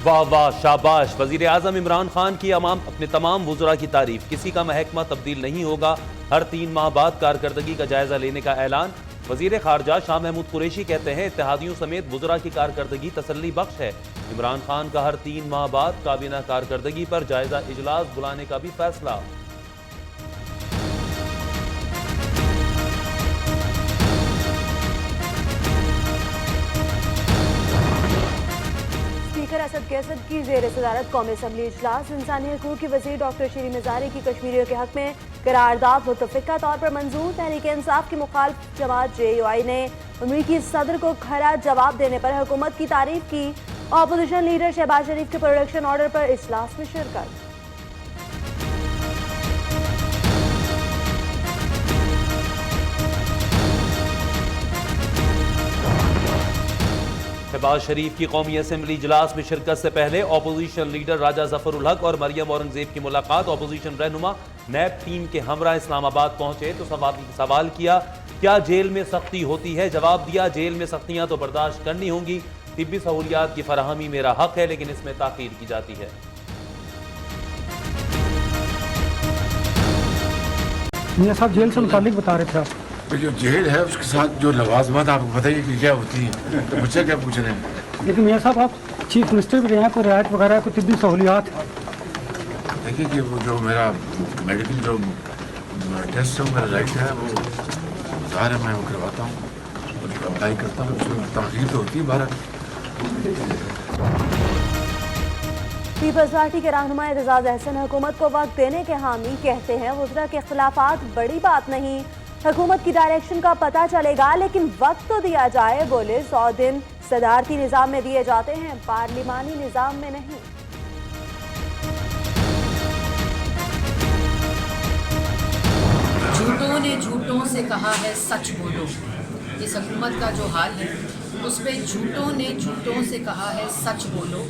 वाह वाह शाबाश। वजीर आजम इमरान खान की अपने तमाम वुज़रा की तारीफ। किसी का महकमा तब्दील नहीं होगा, हर 3 माह बाद कारकर्दगी का जायजा लेने का ऐलान। वजीर खारजा शाह महमूद कुरैशी कहते हैं इत्तेहादियों समेत वुज़रा की कारकर्दगी तसल्ली बख्श है। इमरान खान का हर 3 माह बाद काबीना कारकर्दगी पर जायजा इजलास बुलाने का भी फैसला। स्पीकर असद कैसद की जेर सदारत कौमी असम्बली इजलास। इंसानी हकूक़ की वज़ीर डॉक्टर शीरी मिज़ारी की कश्मीरियों के हक में करारदाद मुतफ़िक़ा तौर पर मंजूर। तहरीक इंसाफ की मुखालिफ जमात JUI ने अमरीकी सदर को खरा जवाब देने पर हुकूमत की तारीफ की। अपोजिशन लीडर शहबाज शरीफ के प्रोडक्शन ऑर्डर पर इजलास में शिरकत। शहबाज शरीफ की कौमी असम्बली इजलास में शिरकत से पहले अपोजिशन लीडर राजा जफर उल हक और मरियम औरंगजेब की मुलाकात। अपोजिशन रहनुमा नैब टीम के हमरा इस्लामाबाद पहुंचे तो सवाल किया क्या जेल में सख्ती होती है। जवाब दिया जेल में सख्तियां तो बर्दाश्त करनी होंगी। तिब्बी सहूलियात की फराहमी मेरा हक है लेकिन इसमें ताखीर की जाती है। मियां साहब जेल से मुतालिक बता रहे थे आप। जो जेल है उसके साथ जो लवाजमात आपको बताइए कि क्या होती है, तो मुझसे क्या पूछ रहे हैं। लेकिन मियां साहब आप चीफ मिनिस्टर भी रहे हैं, कोई रियायत वगैरह कोई तिब्बी सहूलियात। देखिए कि वो जो मेरा मेडिकल जो टेस्ट है मेरा राइट है वो ज़ाहिर है मैं वो करवाता हूँ और अप्लाई करता हूँ। उसमें ताख़ीर तो होती है भारत। पीपल्स पार्टी के रहनुमा एतजाज अहसन हुकूमत को वक्त देने के हामी। कहते हैं वज़रा के खिलाफात बड़ी बात नहीं, हुकूमत की डायरेक्शन का पता चलेगा लेकिन वक्त तो दिया जाए। बोले 100 दिन सदारती निज़ाम में दिए जाते हैं, पार्लिमानी निज़ाम में नहीं। झूठों ने झूठों से कहा है सच बोलो। इस हुकूमत का जो हाल है उस पर झूठों ने झूठों से कहा है सच बोलो।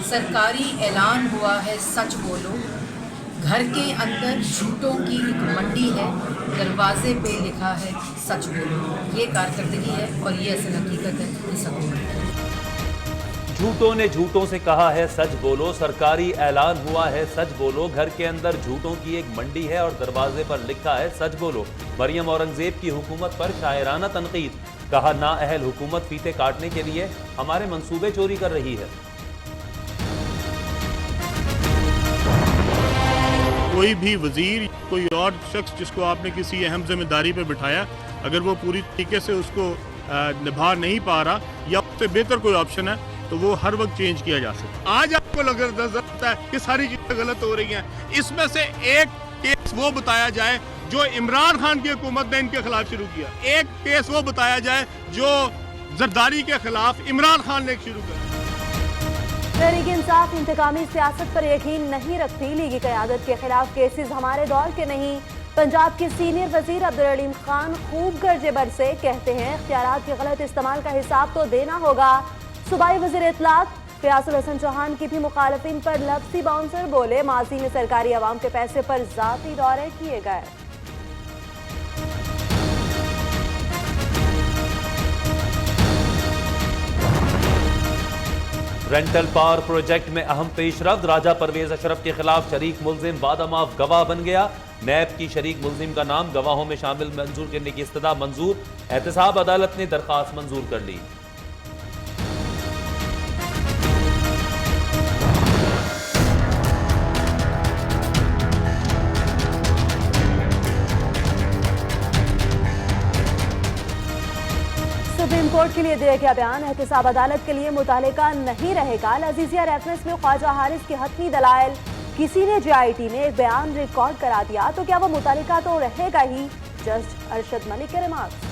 सरकारी ऐलान हुआ है सच बोलो। घर के अंदर झूठों की एक मंडी है, दरवाजे पे लिखा है सच बोलो। ये कारकर्दगी है और ये असल हकीकत है इस हुकूमत की। झूठों ने झूठों से कहा है सच बोलो, सरकारी ऐलान हुआ है सच बोलो। घर के अंदर झूठों की एक मंडी है और दरवाजे पर लिखा है सच बोलो। मरियम औरंगजेब की हुकूमत पर शायराना तनकीद। कहा नाअहल हुकूमत फीते काटने के लिए हमारे मंसूबे चोरी कर रही है। कोई भी वजीर कोई और शख्स जिसको आपने किसी अहम जिम्मेदारी पर बिठाया, अगर वो पूरी तरीके से उसको निभा नहीं पा रहा या उससे बेहतर कोई ऑप्शन है तो वो हर वक्त चेंज किया जा सकता है। आज आपको नजर आता है कि सारी चीजें गलत हो रही हैं। इसमें से एक केस वो बताया जाए जो इमरान खान की हुकूमत ने इनके खिलाफ शुरू किया, एक केस वो बताया जाए जो जरदारी के खिलाफ इमरान खान ने शुरू किया। तहरीक इंसाफ इंतकामी सियासत पर यकीन नहीं रखती। लीगी क़यादत के खिलाफ केसेस हमारे दौर के नहीं। पंजाब के सीनियर वजीर अब्दुल अलीम खान खूब गर्जे बरसे। कहते हैं इख्तियारात के गलत इस्तेमाल का हिसाब तो देना होगा। सूबाई वजीर इत्तलात फ़याज़ुल हसन चौहान की भी मुखालिफिन पर लफ्ज़ी बाउंसर। बोले माजी में सरकारी अवाम के पैसे पर ज़ाती दौरे किए गए। रेंटल पावर प्रोजेक्ट में अहम पेशरफ्त। राजा परवेज अशरफ के खिलाफ शरीक मुलजिम बादमाफ गवाह बन गया। नैब की शरीक मुलजिम का नाम गवाहों में शामिल मंजूर करने की इस्तदा मंजूर। एहतसाब अदालत ने दरखास्त मंजूर कर ली। सुप्रीम कोर्ट के लिए दिया गया बयान। एहतसाब अदालत के लिए मुतालिका नहीं रहेगा। अजीजिया रेफरेंस में ख्वाजा हारिस के हतमी दलाइल। किसी ने JIT में एक बयान रिकॉर्ड करा दिया तो क्या वो मुतालिका तो रहेगा ही। जज अरशद मलिक के रिमार्क्स।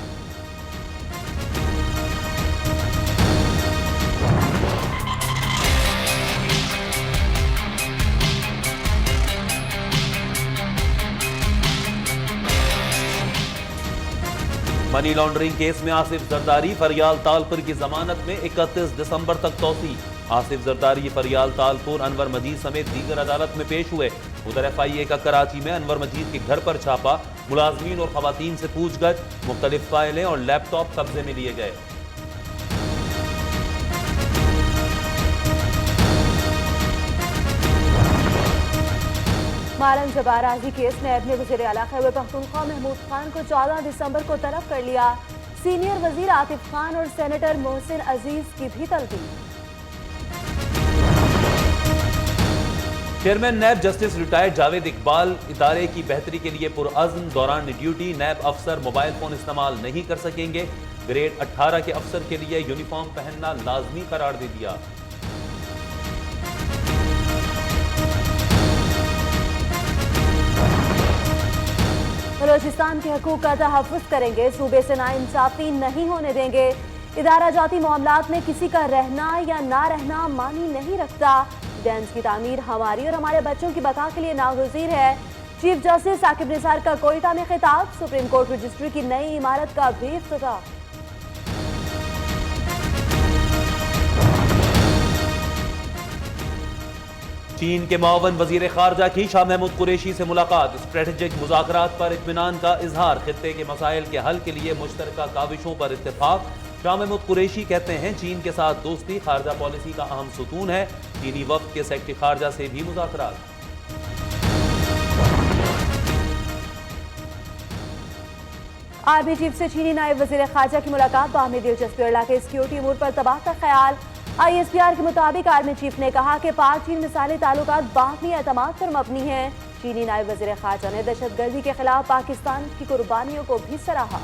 मनी लॉन्ड्रिंग केस में आसिफ जरदारी फरियाल तालपुर की जमानत में 31 दिसंबर तक तौसी। आसिफ जरदारी फरियाल तालपुर अनवर मजीद समेत दीगर अदालत में पेश हुए। उधर FIA का कराची में अनवर मजीद के घर पर छापा। मुलाजमीन और खवातीन से पूछगछ। मुख्तलिफ फाइलें और लैपटॉप कब्जे में लिए गए। मारन जबाराजी केस में अपने वज़ीर आला खैबर पख्तूनख्वा महमूद खान को 14 दिसंबर को तलब कर लिया। सीनियर वजीर आतिफ खान और सेनेटर मोहसिन अजीज की भी तलबी। चेयरमैन नैब जस्टिस रिटायर्ड जावेद इकबाल इदारे की बेहतरी के लिए पुरअज़्म, दौरान ड्यूटी नैब अफसर मोबाइल फोन इस्तेमाल नहीं कर सकेंगे। ग्रेड 18 के अफसर के लिए यूनिफॉर्म पहनना लाजमी करार दे दिया। बलोचिस्तान के हकूक का तहफ़्फ़ुज़ करेंगे, सूबे से नाइंसाफ़ी नहीं होने देंगे। इदारा जाती मामलात में किसी का रहना या ना रहना मानी नहीं रखता। डेंस की तामीर हमारी और हमारे बच्चों की बका के लिए नागुज़ीर है। चीफ जस्टिस साकिब निसार का कोयटा में खिताब, सुप्रीम कोर्ट रजिस्ट्री की नई इमारत का भी इफ्तिताह। चीन के मुआवन वजीर खारजा की शाह महमूद कुरैशी से मुलाकात, स्ट्रेटेजिक मुज़ाकरात पर इत्मीनान का इजहार, खित्ते के मसाइल के हल के लिए मुश्तरका काविशों पर इत्तेफाक। शाह महमूद कुरैशी कहते हैं चीन के साथ दोस्ती खारजा पॉलिसी का अहम सुतून है। चीनी वफ्द के सेक्रेटरी खारजा से भी मुज़ाकरात। आर्मी चीफ से चीनी नायब वजीर खारजा की मुलाकात, बाहमी दिलचस्पी और इलाके सिक्योरिटी अमूर पर तबादला ख्याल। ISPR के मुताबिक आर्मी चीफ ने कहा कि पाक चीन मिसाली ताल्लुकात बाहमी एतमाद पर मबनी हैं। चीनी नायब वजीर खारजा ने दहशतगर्दी के खिलाफ पाकिस्तान की कुर्बानियों को भी सराहा।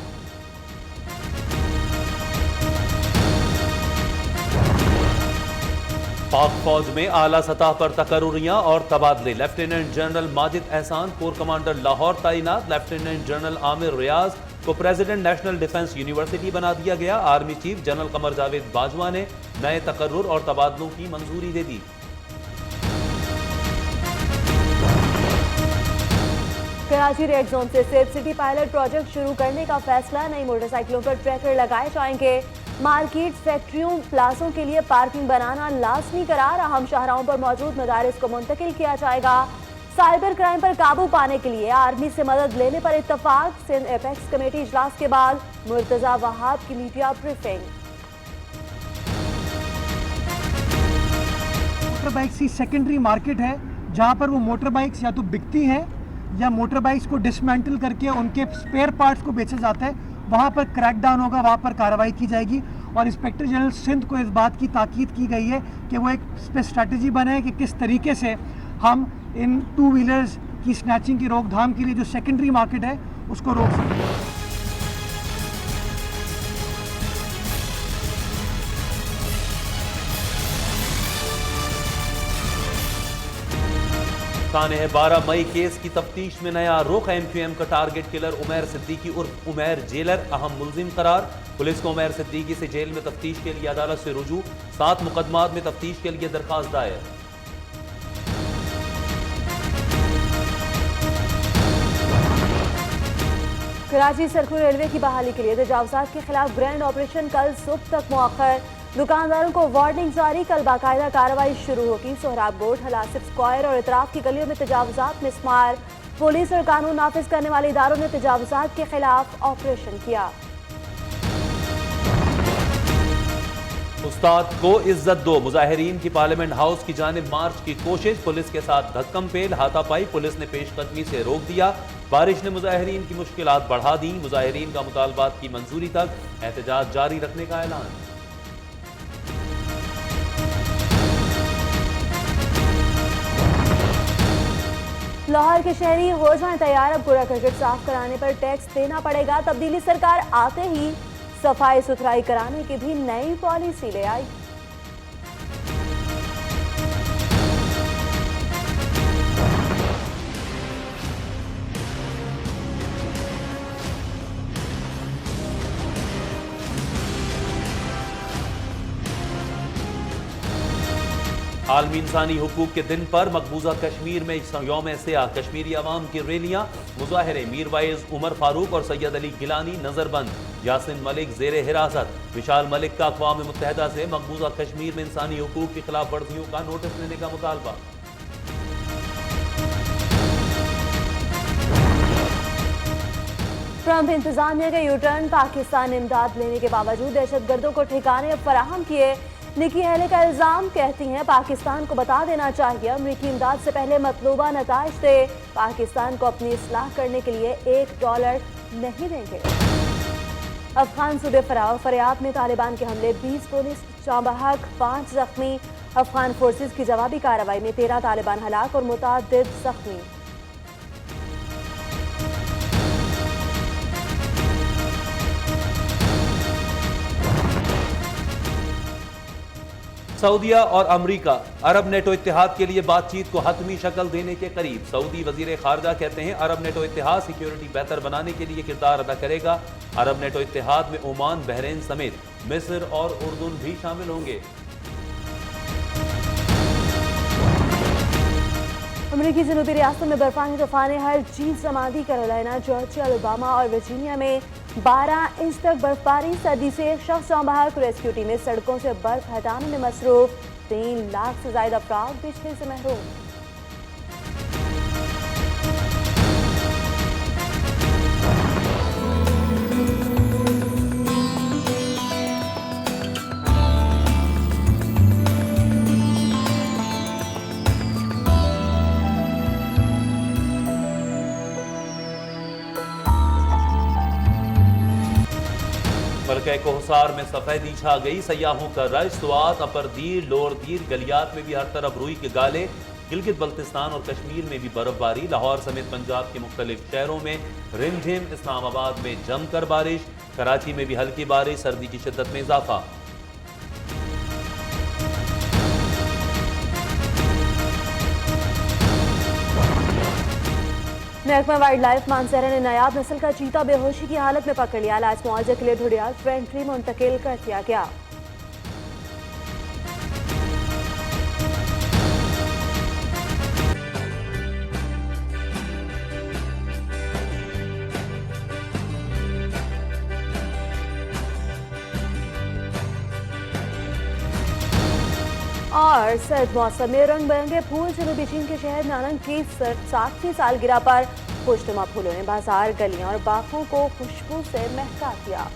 पाक फौज में आला सतह पर तकर्रुरियां और तबादले, लेफ्टिनेंट जनरल माजिद एहसान कोर कमांडर लाहौर तैनात, लेफ्टिनेंट जनरल आमिर रियाज को प्रेसिडेंट नेशनल डिफेंस यूनिवर्सिटी बना दिया गया। Army chief general Qamar Javed Bajwa ने नए तकर्रुर और तबादलों की मंजूरी दे दी। कराची रेड जोन से सेफ सिटी पायलट प्रोजेक्ट शुरू करने का फैसला, नई मोटरसाइकिलों पर ट्रैकर लगाए जाएंगे। मार्केट, फैक्ट्रियों, प्लाजों के लिए पार्किंग बनाना लाजमी करार, अहम शाहराहों पर मौजूद मदारिस को मुंतकिल किया जाएगा। साइबर क्राइम पर काबू पाने के लिए आर्मी से मदद लेने पर इत्तफाक, सिंध एपेक्स कमेटी इजलास के बाद मुर्तजा वहाब की मीडिया ब्रीफिंग। मोटर बाइक्स की सेकेंडरी मार्केट है जहां पर वो मोटर बाइक्स या तो बिकती हैं या मोटर बाइक्स को डिसमेंटल करके उनके स्पेयर पार्ट्स को बेचा जाता है। वहाँ पर क्रैकडाउन होगा, वहाँ पर कार्रवाई की जाएगी और इंस्पेक्टर जनरल सिंध को इस बात की ताकीद की गई है कि वो एक स्ट्रैटेजी बनाए कि किस तरीके से हम इन 2 व्हीलर्स की स्नैचिंग की रोकथाम के लिए जो सेकेंडरी मार्केट है उसको रोक सकें। ताने 12 मई केस की तफ्तीश में नया रुख, MQM का टारगेट किलर उमैर सिद्दीकी उर्फ उमैर जेलर अहम मुलजिम करार। पुलिस को उमैर सिद्दीकी से जेल में तफ्तीश के लिए अदालत से रुजू, 7 मुकदमात में तफ्तीश के लिए दरखास्त दायर। कराची सर्कुलर रेलवे की बहाली के लिए तजावुजात के खिलाफ ग्रैंड ऑपरेशन कल सुबह तक मुअख्खर, दुकानदारों को वार्निंग जारी, कल बाकायदा कार्रवाई शुरू होगी। सोहराब गोट, हलासिफ स्क्वायर और इतराफ की गलियों में तजावुजात मिसमार, पुलिस और कानून नाफिज करने वाले इदारों ने तजावुजात के खिलाफ ऑपरेशन किया। उस्ताद को इज्जत दो, मुजाहिरीन की पार्लियामेंट हाउस की जानिब मार्च की कोशिश, पुलिस के साथ धक्कम पेल, हाथापाई, पुलिस ने पेशकदमी से रोक दिया। बारिश ने मुजाहिरीन की मुश्किलात बढ़ा दी, मुजाहिरीन का मुतालबात की मंजूरी तक एहतजाज जारी रखने का ऐलान। लाहौर के शहरी हो जाएं तैयार, अब कूड़ा करकट साफ कराने पर टैक्स देना पड़ेगा। तब्दीली सरकार आते ही सफाई सुथराई कराने की भी नई पॉलिसी ले आई। आलमी इंसानी हुकूक के दिन पर मकबूजा कश्मीर में यौम सियाह, कश्मीरी अवाम की रैलियां, मुजाहरे, मीरवाइज उमर फारूक और सैयद अली गिलानी नजरबंद, यासिन मलिक जेर हिरासत। विशाल मलिक का अक़वाम मुत्तहिदा से मकबूजा कश्मीर में इंसानी हुकूक की खिलाफ वर्जियों का नोटिस लेने का मुतालबा। ट्रंप इंतजामिया का यूटर्न, पाकिस्तान इमदाद लेने के बावजूद दहशतगर्दों को ठिकाने फराहम किए। निकी हेली का इल्जाम, कहती हैं पाकिस्तान को बता देना चाहिए अमरीकी इमदाद से पहले मतलूबा नताइज थे, पाकिस्तान को अपनी इस्लाह करने के लिए $1 नहीं देंगे। अफगान सूबे फरियाब में तालिबान के हमले, 20 पुलिस जाँ बहक, 5 जख्मी। अफगान फोर्सेज की जवाबी कार्रवाई में 13 तालिबान हलाक और मुतअद्दिद जख्मी। सऊदीया और अमरीका अरब नेटो इत्तेहाद के लिए बातचीत को हतमी शक्ल देने के करीब। सऊदी वजीर खारजा कहते हैं अरब नेटो इत्तेहाद सिक्योरिटी बेहतर बनाने के लिए किरदार अदा करेगा। अरब नेटो इत्तेहाद में ओमान, बहरीन समेत मिस्र और उर्दून भी शामिल होंगे। अमरीकी जनूबी रियासतों में बर्फानी तूफानें, हर चीज समाधी। कैरोलिना, जॉर्जिया, अलाबामा और वर्जीनिया में 12 इंच तक बर्फबारी। सर्दी से एक शख्स जाँ बहक, रेस्क्यू टीमें सड़कों से बर्फ हटाने में मसरूफ। 3 लाख से ज्यादा अफराद बिजली से महरूम। मलका कोहसार में सफेदी छा गई, सयाहों का रश। स्वात, अपर दीर, लोअर दीर, गलियात में भी हर तरफ रुई के गाले। गिलगित बल्तिस्तान और कश्मीर में भी बर्फबारी। लाहौर समेत पंजाब के मुख्तलिफ शहरों में रिमझिम। इस्लामाबाद में जमकर बारिश। कराची में भी हल्की बारिश, सर्दी की शिद्दत में इजाफा। महकमा वाइल्ड लाइफ मानसहरा ने नायाब नस्ल का चीता बेहोशी की हालत में पकड़ लिया। इलाज मुआवजे के लिए ढूंढियाल ट्रेंट्री मुंतकिल कर दिया गया। और सर्द मौसम में रंग बिरंगे फूल। जनूबी चीन के शहर नानंग की 60वीं सालगिरह पर खुशनुमा फूलों ने बाजार, गलियां और बागों को खुशबू से महका दिया।